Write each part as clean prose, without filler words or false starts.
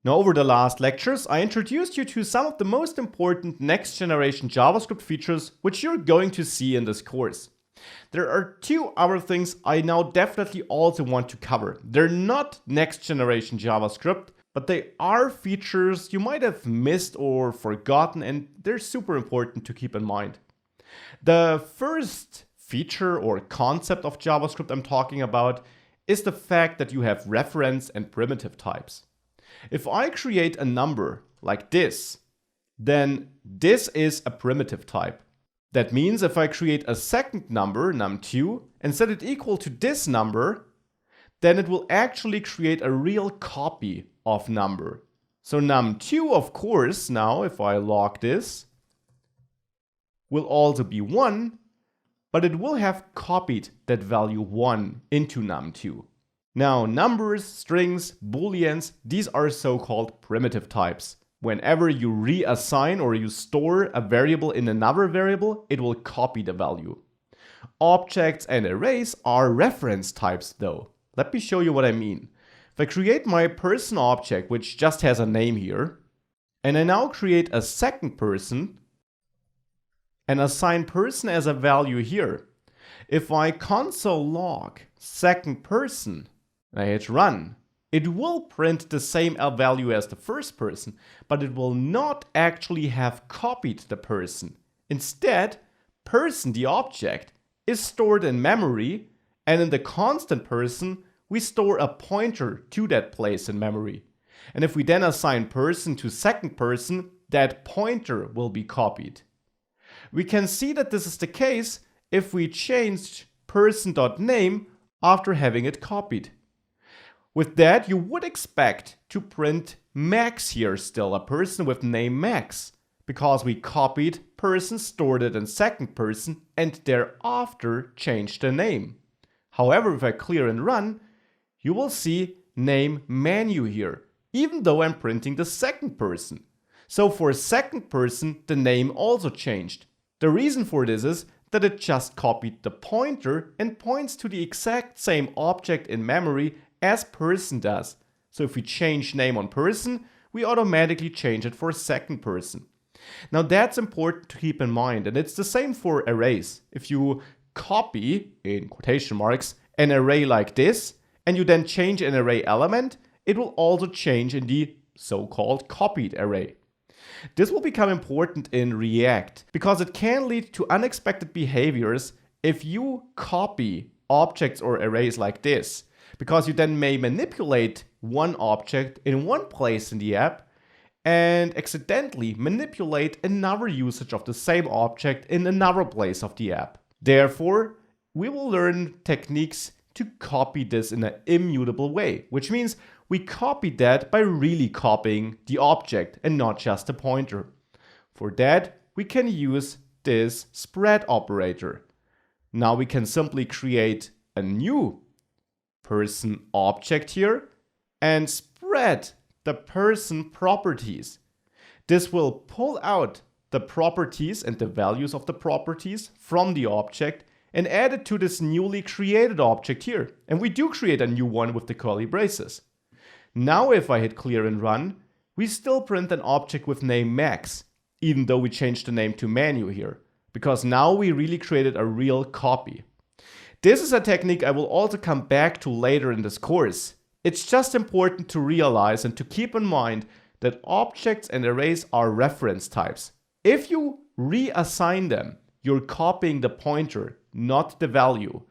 Now, over the last lectures, I introduced you to some of the most important next generation JavaScript features which you're going to see in this course. There are two other things I now definitely also want to cover. They're not next generation JavaScript, but they are features you might have missed or forgotten, and they're super important to keep in mind. The first feature or concept of JavaScript I'm talking about is the fact that you have reference and primitive types. If I create a number like this, then this is a primitive type. That means if I create a second number, num2, and set it equal to this number, then it will actually create a real copy of number. So num2, of course, now if I log this, will also be 1, but it will have copied that value 1 into num2. Now, numbers, strings, booleans, these are so-called primitive types. Whenever you reassign or you store a variable in another variable, it will copy the value. Objects and arrays are reference types though. Let me show you what I mean. If I create my person object, which just has a name here, and I now create a second person and assign person as a value here, if I console log second person, and I hit run, it will print the same value as the first person, but it will not actually have copied the person. Instead, person, the object, is stored in memory, and in the constant person, we store a pointer to that place in memory. And if we then assign person to second person, that pointer will be copied. We can see that this is the case if we changed person.name after having it copied. With that, you would expect to print Max here still, a person with name Max, because we copied person, stored it in second person, and thereafter changed the name. However, if I clear and run, you will see name Manu here, even though I'm printing the second person. So for second person, the name also changed. The reason for this is that it just copied the pointer and points to the exact same object in memory as person does. So if we change name on person, we automatically change it for second person. Now that's important to keep in mind, and it's the same for arrays. If you copy, in quotation marks, an array like this, and you then change an array element, it will also change in the so-called copied array. This will become important in React because it can lead to unexpected behaviors if you copy objects or arrays like this, because you then may manipulate one object in one place in the app and accidentally manipulate another usage of the same object in another place of the app. Therefore, we will learn techniques to copy this in an immutable way, which means we copy that by really copying the object and not just the pointer. For that, we can use this spread operator. Now we can simply create a new person object here and spread the person properties. This will pull out the properties and the values of the properties from the object and add it to this newly created object here. And we do create a new one with the curly braces. Now if I hit clear and run, we still print an object with name Max, even though we changed the name to Manu here, because now we really created a real copy. This is a technique I will also come back to later in this course. It's just important to realize and to keep in mind that objects and arrays are reference types. If you reassign them, you're copying the pointer, not the value.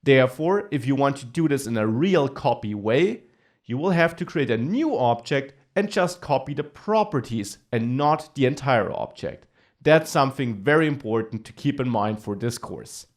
Therefore, if you want to do this in a real copy way, you will have to create a new object and just copy the properties and not the entire object. That's something very important to keep in mind for this course.